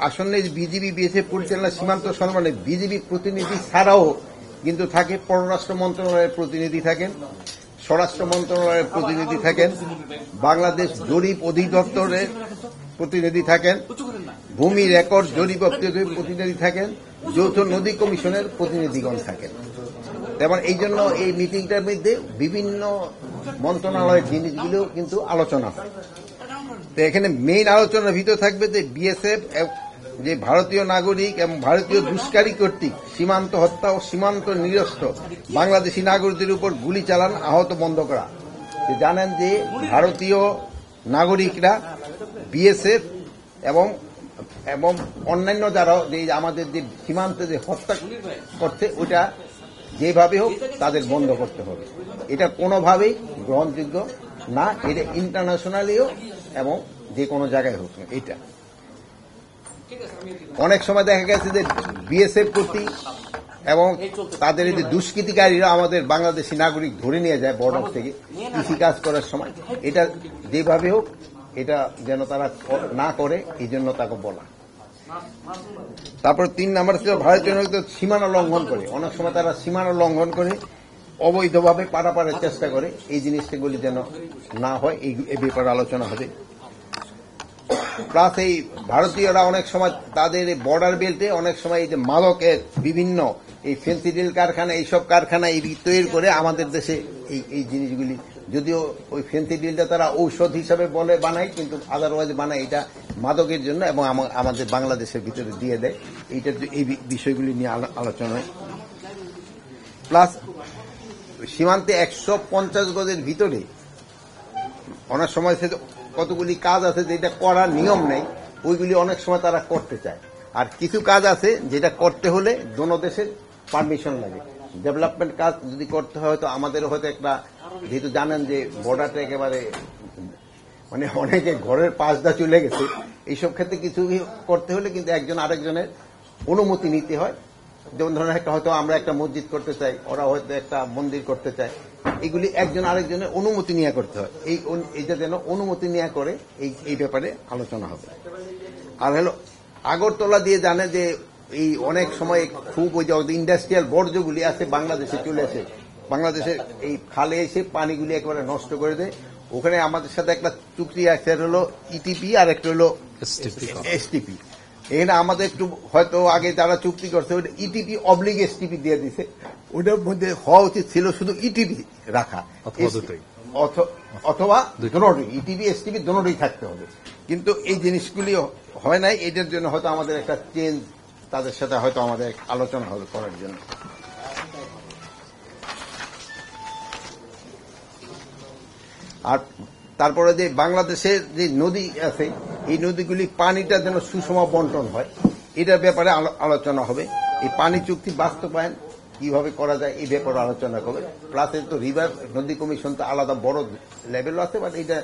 আসন্ন BGB BSF পরিচালনা সীমান্ত সম্মানে বিজিবি প্রতিনিধি ছাড়াও কিন্তু থাকে পররাষ্ট্র মন্ত্রণালয়ের প্রতিনিধি থাকেন, স্বরাষ্ট্র মন্ত্রণালয়ের প্রতিনিধি থাকেন, বাংলাদেশ জরিপ অধিদপ্তরের প্রতিনিধি থাকেন, ভূমি রেকর্ড জরিপ অধিদপ্তরের প্রতিনিধি থাকেন, যৌথ নদী কমিশনের প্রতিনিধিগণ থাকেন। যেমন এই জন্য এই মিটিংটার মধ্যে বিভিন্ন মন্ত্রণালয়ের জিনিসগুলো কিন্তু আলোচনা হয়। তো এখানে মেইন আলোচনার ভিতর থাকবে যে বিএসএফ যে ভারতীয় নাগরিক এবং ভারতীয় দুষ্কারী কর্তৃক সীমান্ত হত্যা ও সীমান্ত নিরস্ত বাংলাদেশি নাগরিকদের উপর গুলি চালান আহত বন্ধ করা। জানেন যে ভারতীয় নাগরিকরা বিএসএফ এবং এবং অন্যান্য যারা যে আমাদের যে সীমান্তে যে হত্যা করছে ওটা যেভাবে হোক তাদের বন্ধ করতে হবে। এটা কোনোভাবেই গ্রহণযোগ্য না, এটা ইন্টারন্যাশনালিও এবং যে কোনো জায়গায় হোক না। এটা অনেক সময় দেখা গেছে যে বিএসএফ প্রতি এবং তাদের এই যে দুষ্কৃতিকারীরা আমাদের বাংলাদেশি নাগরিক ধরে নিয়ে যায় বর্ডার থেকে কৃষিকাজ করার সময়, এটা যেভাবে হোক এটা যেন তারা না করে, এই জন্য তাকে বলা। তারপর 3 নম্বর ছিল ভারতীয় নাগরিকদের সীমানা লঙ্ঘন করে। অনেক সময় তারা সীমানা লঙ্ঘন করে অবৈধভাবে পারাপারের চেষ্টা করে, এই জিনিসগুলি যেন না হয়, এই ব্যাপারে আলোচনা হবে। প্লাস এই ভারতীয়রা অনেক সময় তাদের বর্ডার বেল্টে অনেক সময় এই যে মাদকের বিভিন্ন এই ফেন্সিডিল কারখানা এইসব কারখানা তৈরি করে আমাদের দেশে এই জিনিসগুলি, যদিও ওই ফেন্সিডিলটা তারা ঔষধ হিসাবে বলে বানায়, কিন্তু আদারওয়াইজ বানায় এটা মাদকের জন্য এবং আমাদের বাংলাদেশের ভিতরে দিয়ে দেয়। এইটা এই বিষয়গুলি নিয়ে আলোচনা হয়। প্লাস সীমান্তে 150 গজের ভিতরে অনেক সময় কতগুলি কাজ আছে যেটা করার নিয়ম নেই, ওইগুলি অনেক সময় তারা করতে চায়। আর কিছু কাজ আছে যেটা করতে হলে দোনো দেশের পারমিশন লাগে। ডেভেলপমেন্ট কাজ যদি করতে হয় তো আমাদেরও হয়তো একটা, যেহেতু জানেন যে বর্ডারটা একেবারে মানে অনেকে ঘরের পাশটা চলে গেছে, এইসব ক্ষেত্রে কিছু করতে হলে কিন্তু একজন আরেকজনের অনুমতি নিতে হয়। যেমন ধরেন একটা হয়তো আমরা একটা মসজিদ করতে চাই, ওরা হয়তো একটা মন্দির করতে চায়, এগুলি একজন আরেকজনের অনুমতি নিয়ে করতে হয়। এইটা যেন অনুমতি নিয়ে করে এই ব্যাপারে আলোচনা হবে। আর হলো আগরতলা দিয়ে জানে যে এই অনেক সময় খুব ওই যে ইন্ডাস্ট্রিয়াল বর্জ্যগুলি আছে বাংলাদেশে চলে আসে, বাংলাদেশের এই খালে এসে পানিগুলি একেবারে নষ্ট করে দেয়। ওখানে আমাদের সাথে একটা চুক্তি আছে, হলো ইটিপি আর একটা হলো এসটিপি। এখানে আমাদের একটু হয়তো আগে যারা চুক্তি করছে ওইটা ইটিপি অবলিগ এসটিপি দিয়ে দিছে, ওইটার মধ্যে হওয়া উচিত ছিল শুধু ইটিপি রাখা অথবা দুটোই, ইটিপি এসটিপি দুটোই থাকতে হবে। কিন্তু এই জিনিসগুলি হয় নাই, এটার জন্য হয়তো আমাদের একটা চেঞ্জ তাদের সাথে হয়তো আমাদের আলোচনা হবে করার জন্য। আর তারপরে যে বাংলাদেশের যে নদী আছে এই নদীগুলি পানিটা যেন সুষম বন্টন হয়, এটার ব্যাপারে আলোচনা হবে। এই পানি চুক্তি বাস্তবায়ন কিভাবে করা যায় এই ব্যাপারে আলোচনা হবে। প্লাস তো রিভার নদী কমিশন তো আলাদা বড় লেভেল আছে, বাট এটা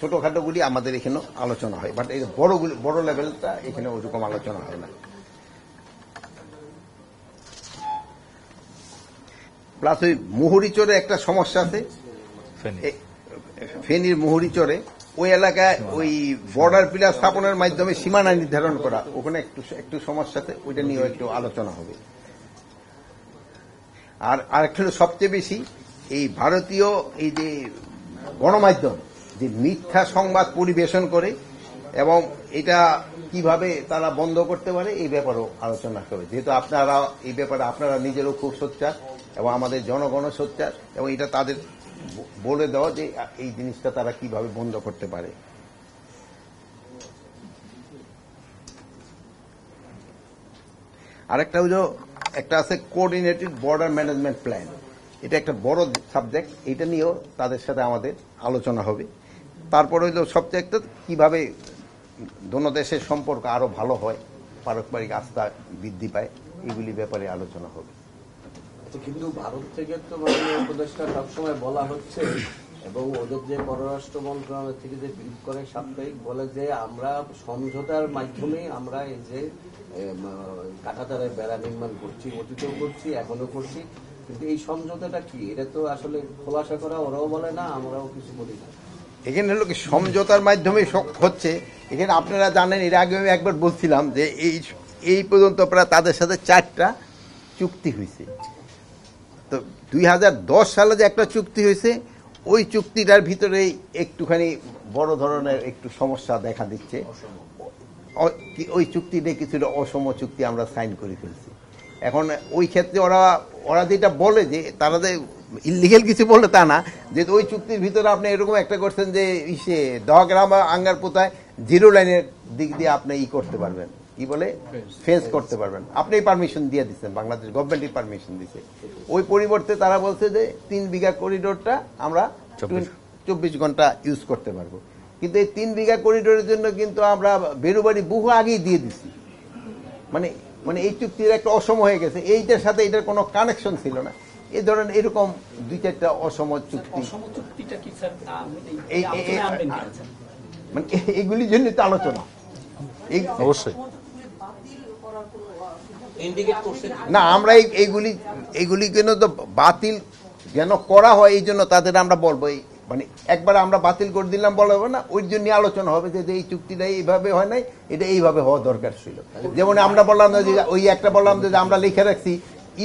ছোটখাটোগুলি আমাদের এখানে আলোচনা হয়, বাট এই বড় লেভেলটা এখানে ওরকম আলোচনা হয় না। প্লাস ওই মুহুরিচরে একটা সমস্যা আছে, ফেনীর মুহুরিচরে ওই এলাকায় ওই বর্ডার পিলার স্থাপনের মাধ্যমে সীমানা নির্ধারণ করা, ওখানে একটু সমস্যাতে, ওইটা নিয়েও একটু আলোচনা হবে। আর আরেকটা সবচেয়ে বেশি এই ভারতীয় এই যে গণমাধ্যম যে মিথ্যা সংবাদ পরিবেশন করে এবং এটা কিভাবে তারা বন্ধ করতে পারে এই ব্যাপারেও আলোচনা করবে। যেহেতু আপনারা এই ব্যাপারে আপনারা নিজেরও খুব সোচ্চার এবং আমাদের জনগণও সোচ্চার, এবং এটা তাদের বলে দেওয়া যে এই জিনিসটা তারা কিভাবে বন্ধ করতে পারে। আরেকটা হলো একটা আছে কোঅর্ডিনেটেড বর্ডার ম্যানেজমেন্ট প্ল্যান, এটা একটা বড় সাবজেক্ট, এটা নিয়েও তাদের সাথে আমাদের আলোচনা হবে। তারপর হইল সবচেয়ে একটা কিভাবে দোনো দেশের সম্পর্ক আরো ভালো হয়, পারস্পরিক আস্থা বৃদ্ধি পায়, এগুলি ব্যাপারে আলোচনা হবে। কিন্তু ভারত থেকে তো মাননীয় উপদেষ্টা সবসময় বলা হচ্ছে এবং ওদের যে পররাষ্ট্র মন্ত্রণালয় থেকে যে ব্রিফ করে সাপ্তাহিক বলে যে আমরা সমঝোতার মাধ্যমে আমরা এই যে কাঁটাতারের বেড়া নির্মাণ করছি, অতীতেও করছি, এখনো করছি, কিন্তু এই সমঝোতাটা কি এটা তো আসলে খোলাসা করা ওরাও বলে না, আমরাও কিছু বলি না। এখানে হলো কি সমঝোতার মাধ্যমে হচ্ছে। এখানে আপনারা জানেন, এর আগে আমি একবার বলছিলাম যে এই পর্যন্ত প্রায় তাদের সাথে 4টা চুক্তি হয়েছে। তো 2010 সালে যে একটা চুক্তি হয়েছে, ওই চুক্তিটার ভিতরেই একটুখানি বড় ধরনের একটু সমস্যা দেখা দিচ্ছে। ওই চুক্তিটা কিছুটা অসম চুক্তি আমরা সাইন করে ফেলছি। এখন ওই ক্ষেত্রে ওরা যেটা বলে যে তারা যে ইলিগেল কিছু বলে তা না, যে ওই চুক্তির ভিতরে আপনি এরকম একটা করছেন যে দহগ্রাম বা আঙ্গারপোতায় 0 লাইনের দিক দিয়ে আপনি করতে পারবেন, কি বলে ফেন্স করতে পারবেন, আপনি পারমিশন দিয়ে দিচ্ছেন, বাংলাদেশ গভর্নমেন্টই পারমিশন দিচ্ছে। ওই পরিবর্তে তারা বলছে যে 3 বিঘা করিডোরটা আমরা 24 ঘন্টা ইউজ করতে পারবো। কিন্তু এই 3 বিঘা করিডোরের জন্য কিন্তু আমরা বেরুবাড়ি বহু আগেই দিয়ে দিচ্ছি। মানে মানে এই চুক্তির একটা অসম হয়ে গেছে, এইটার সাথে এটার কোনো কানেকশন ছিল না। এই ধরেন এরকম 2-4টা অসম চুক্তি, মানে এইগুলির জন্য তো আলোচনা। অবশ্যই না, আমরা এইগুলি কেন তো বাতিল যেন করা হয়, এই জন্য তাদের আমরা বলবো, মানে একবার আমরা বাতিল করে দিলাম বলা হবে না, ওই জন্য আলোচনা হবে যে এই চুক্তিটা এইভাবে হয় নাই, এটা এইভাবে হওয়া দরকার ছিল। যেমন আমরা বললাম যে ওই একটা বললাম যে আমরা লিখে রাখছি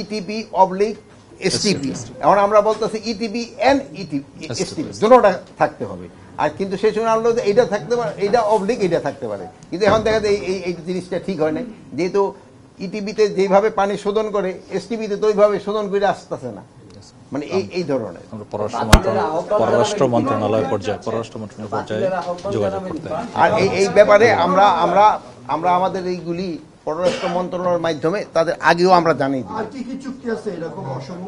ইটিপি অবলিক এসটিপি, এখন আমরা বলতেছি ইটিপি এন্ড এসটিপি দুটোটা থাকতে হবে। আর কিন্তু সেই সময় আমরা এইটা থাকতে পারে, এইটা অবলিক এইটা থাকতে পারে, কিন্তু এখন দেখা যায় এই জিনিসটা ঠিক হয় নাই। যেহেতু ইটিপিতে যেভাবে পানি শোধন করে, এসটিপিতে তো ওইভাবে শোধন করে আসতেছে না, মানে এই ধরনের। পররাষ্ট্র মন্ত্রণালয় পর্যায়ে যোগাযোগ করতে হবে। আর এই ব্যাপারে আমরা আমাদের এইগুলি পররাষ্ট্র মন্ত্রণালয়ের মাধ্যমে তাদের আগেও আমরা জানিয়ে দিই। আর কি কি চুক্তি আছে এরকম অসম?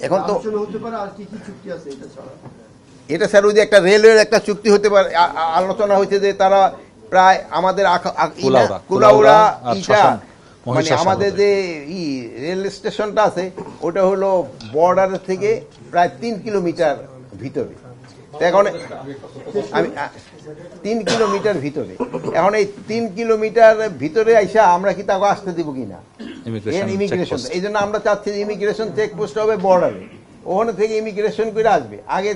এখন তো হতে পারে আর কি কি চুক্তি আছে এটা ছাড়া? এটা স্যার ওই যে একটা রেলওয়ের একটা চুক্তি হতে পারে, আলোচনা হয়েছে যে তারা প্রায় আমাদের কুলাউড়া ইটা, মানে আমাদের যে রেল স্টেশনটা আছে ওটা হলো বর্ডার থেকে প্রায় 3 কিলোমিটার ভিতরে। এখন আমি 3 কিলোমিটার ভিতরে, এখন এই 3 কিলোমিটার ভিতরে আইসা আমরা কি তাকে আসতে দিব কিনা ইমিগ্রেশন, এই জন্য আমরা চাচ্ছি ইমিগ্রেশন চেকপোস্ট হবে বর্ডারে, ওখানে থেকে ইমিগ্রেশন করে আসবে। আগে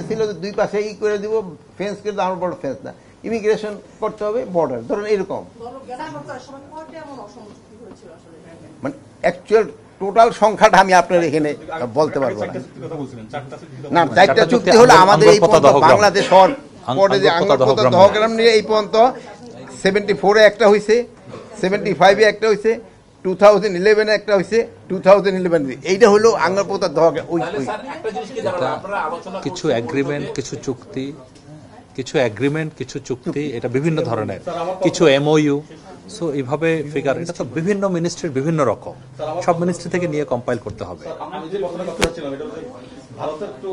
ছিল দুই পাশে করে দিব, ফেন্স করে আমার বড় ফেন্স না, ইমিগ্রেশন করতে হবে বর্ডার, ধরুন এরকম। মানে অ্যাকচুয়াল টোটাল সংখ্যাটা আমি আপনার এখানে বলতে পারবো না। না, 4টা চুক্তি হলো আমাদের এই বাংলাদেশ পরে যে আঙ্গরপোতা দহগ্রাম নিয়ে এই পর্যন্ত 74-এ একটা হয়েছে, 75-এ একটা হয়েছে, 2011-এ একটা হয়েছে, 2011 এইটা হলো আঙ্গরপোতা দহগ্রাম। কিছু এগ্রিমেন্ট, কিছু চুক্তি, এটা বিভিন্ন ধরনের, কিছু এমওইউ। সো এইভাবে ফিগার, এটা তো বিভিন্ন মিনিস্ট্রির বিভিন্ন রকম, সব মিনিস্ট্রি থেকে নিয়ে কম্পাইল করতে হবে। ভারতের তো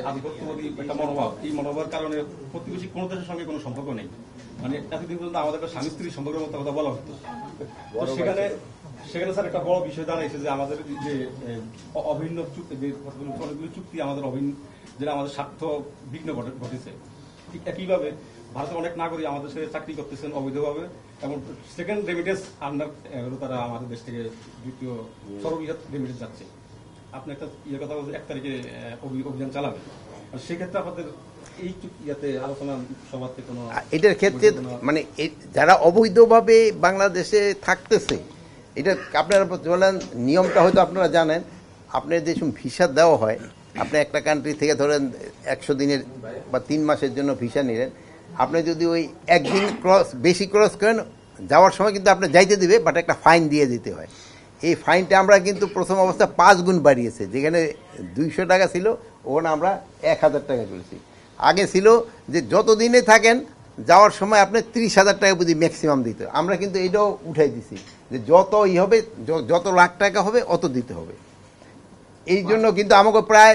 আধিপত্যবাদী একটা মনোভাব, এই মনোভাবের কারণে প্রতিবেশী কোন দেশের সঙ্গে কোনো সম্পর্ক নেই। মানে এতদিন পর্যন্ত আমাদের একটা স্বামী স্ত্রী সম্পর্কের মতো কথা বলা হতো। সেখানে স্যার একটা বড় বিষয় দাঁড়াইছে যে আমাদের যে অভিন্ন চুক্তি, যে অনেকগুলো চুক্তি আমাদের যেটা আমাদের স্বার্থ বিঘ্ন ঘটেছে। ঠিক একইভাবে ভারতের অনেক নাগরিক আমাদের সাথে চাকরি করতেছেন অবৈধভাবে, এবং সেকেন্ড রেমিটেন্স আন্ডার তারা আমাদের দেশ থেকে দ্বিতীয় সর্ববৃহৎ রেমিটেন্স যাচ্ছে। আপনি একটা কথা বলছেন 1 তারিখে অভিযান চালাবেন, সেক্ষেত্রে আপনাদের এই ইয়াতে আলোচনা সভাতে কোনো এটার ক্ষেত্রে মানে যারা অবৈধভাবে বাংলাদেশে থাকতেছে, এটা আপনারা বলেন নিয়মটা হয়তো আপনারা জানেন, আপনার যে ভিসা দেওয়া হয়, আপনি একটা কান্ট্রি থেকে ধরেন 100 দিনের বা 3 মাসের জন্য ভিসা নিলেন, আপনি যদি ওই 1 দিন বেশি ক্রস করেন, যাওয়ার সময় কিন্তু আপনি যাইতে দিবে, বাট একটা ফাইন দিয়ে দিতে হয়। এই ফাইনটা আমরা কিন্তু প্রথম অবস্থা 5 গুণ বাড়িয়েছে, যেখানে 200 টাকা ছিল ওখানে আমরা 1000 টাকা করেছি। আগে ছিল যে যত দিনে থাকেন যাওয়ার সময় আপনি 30,000 টাকা বুঝি ম্যাক্সিমাম দিতে, আমরা কিন্তু এটাও উঠাই দিছি যে যত হবে, যত লাখ টাকা হবে অত দিতে হবে। এই জন্য কিন্তু আমাকে প্রায়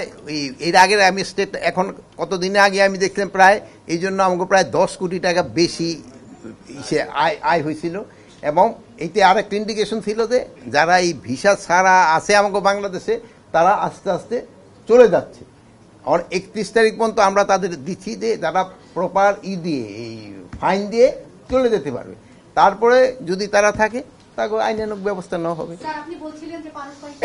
এর আগের আমি স্টেট এখন কতদিনে আগে আমি দেখলাম প্রায় এই জন্য আমাকে প্রায় 10 কোটি টাকা বেশি আয় হয়েছিল। এবং এইতে আরেকটা ইন্ডিকেশন ছিল যে যারা এই ভিসা ছাড়া আছে আমাকে বাংলাদেশে, তারা আস্তে আস্তে চলে যাচ্ছে। আর 31 তারিখ পর্যন্ত আমরা তাদের দিচ্ছি যে যারা প্রপার দিয়ে এই ফাইন দিয়ে চলে যেতে পারবে, তারপরে যদি তারা থাকে তাকে আইনানুগ ব্যবস্থা নেওয়া হবে। স্যার, আপনি বলছিলেন যে পারস্পরিক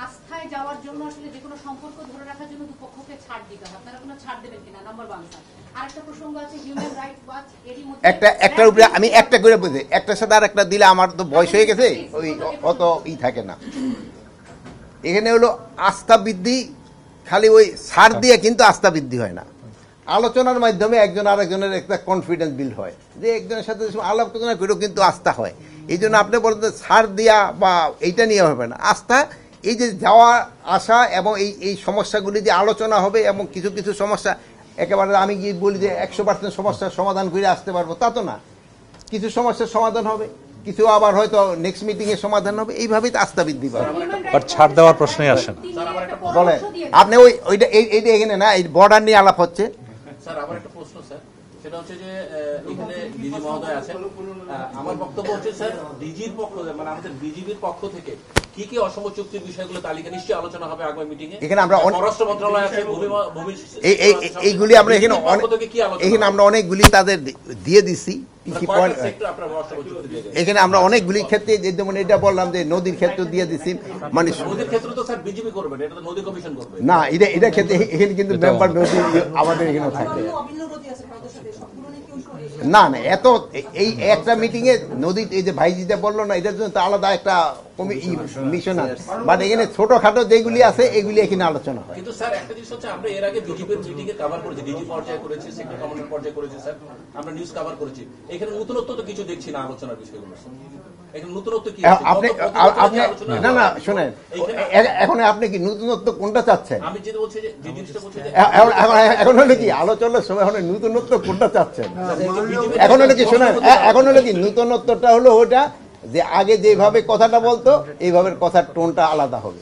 আস্থায় যাওয়ার জন্য আসলে যে কোনো সম্পর্ক ধরে রাখার জন্য দুপক্ষকে ছাড় দিতে হয়, আপনারা কোনো ছাড় দেবেন কিনা? Number 1 sir. আরেকটা প্রসঙ্গ আছে হিউম্যান রাইটস ওয়াচ, এরই মধ্যে একটার উপরে আমি একটা করে বুঝি, একটার সাথে আর একটা দিলে আমার তো বয়স হয়ে গেছে, ওই অত থাকে না। এখানে হলো আস্থা বৃদ্ধি, খালি ওই ছাড় দিয়ে কিন্তু আস্থা বৃদ্ধি হয় না। আলোচনার মাধ্যমে একজন আরেকজনের একটা কনফিডেন্স বিল্ড হয়, যে একজনের সাথে আলোচনা করেও কিন্তু আস্থা হয়। এই জন্য আপনি বলতে ছাড় দিয়া বা এইটা নিয়ে হবে না, আস্থা এই যে যাওয়া আসা এবং এই সমস্যাগুলি যে আলোচনা হবে, এবং কিছু কিছু সমস্যা একেবারে আমি কি বলি যে 100% সমস্যার সমাধান করে আসতে পারবো তা তো না, কিছু সমস্যার সমাধান হবে, কিছু আবার হয়তো নেক্সট মিটিং এ সমাধান হবে, এইভাবেই তো আস্থা বৃদ্ধি পাবে। বাট ছাড় দেওয়ার প্রশ্নই আসে না। বলেন আপনি ওইটা এইটা এখানে না, এই বর্ডার নিয়ে আলাপ হচ্ছে। স্যার আমার একটা প্রশ্ন স্যার, সেটা হচ্ছে যে এখানে ডিজি মহোদয় আছেন, আমার বক্তব্য হচ্ছে স্যার ডিজির পক্ষ মানে আমাদের বিজিবির পক্ষ থেকে কি কি অসম চুক্তির বিষয়গুলো তালিকা নিশ্চয়ই আলোচনা হবে আগামী মিটিং এ। এখানে আমরা পররাষ্ট্র মন্ত্রণালয় আছে, এইগুলি আমরা এখানে আমরা অনেকগুলি তাদের দিয়ে দিচ্ছি। এখানে আমরা অনেকগুলি ক্ষেত্রে যেমন এটা বললাম যে নদীর ক্ষেত্রে দিয়ে দিচ্ছি, মানে নদীর ক্ষেত্রে তো স্যার বিজিবি করবে, এটা তো নদী কমিশন করবে না, এটা ক্ষেত্রে এখানে কিন্তু মেম্বার নদী আমাদের এখানে থাকে না। না এত এই একটা মিটিং এ নদী, এই যে ভাইজিটা বললো না, এটার জন্য তো আলাদা একটা মিশন আছে, বাট এখানে ছোটখাটো যেগুলি আছে এগুলি এখানে আলোচনা হয়। কিন্তু স্যার একটা জিনিস হচ্ছে, আমরা এর আগে বিজেপির মিটিং এ কভার করেছি, ডিজি পর্যায়ে করেছি, সেক্টর কমান্ডার পর্যায়ে করেছি স্যার, আমরা নিউজ কভার করেছি। এখানে নতুনত্ব তো কিছু দেখছি না আলোচনার বিষয়গুলো। এখানে নতুনত্ব কি আপনি না না শোনেন, এখন আপনি কি নতুনত্ব কোনটা চাচ্ছেন? আমি যেটা বলছি যে জিনিসটা বলছি যে এখন হলো কি আলোচনার সময় এখন নতুনত্ব কোনটা চাচ্ছেন? এখন হলো কি শোনেন, এখন হলো কি নতুনত্বটা হলো ওটা যে আগে যেভাবে কথাটা বলতো এইভাবে কথার টোনটা আলাদা হবে।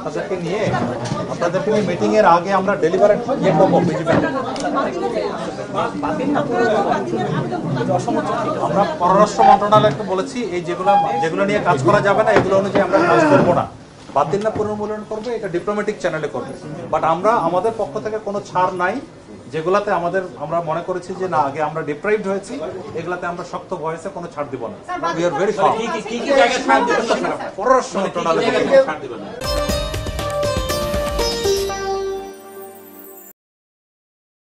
তাদেরকে নিয়ে আপনাদেরকে মিটিং এর আগে আমরা ডেলিভারেট ইয়ে করবো বিজেপি। আমরা পররাষ্ট্র মন্ত্রণালয়কে বলেছি এই যেগুলো নিয়ে কাজ করা যাবে না এগুলো অনুযায়ী আমরা কাজ করবো না, বাতিল না পুনর্মূল্যায়ন করবে, এটা ডিপ্লোম্যাটিক চ্যানেলে করবে। বাট আমরা আমাদের পক্ষ থেকে কোনো ছাড় নাই, যেগুলাতে আমরা মনে করেছি যে না আগে আমরা ডিপ্রাইভড হয়েছি, এগুলাতে আমরা শক্ত ভয়েসে কোনো ছাড় দিব না। We are very farm. কি কি জায়গায় ছাড় দিবেন না স্যার? পররাষ্ট্র মন্ত্রণালয় ছাড় দিবেন না।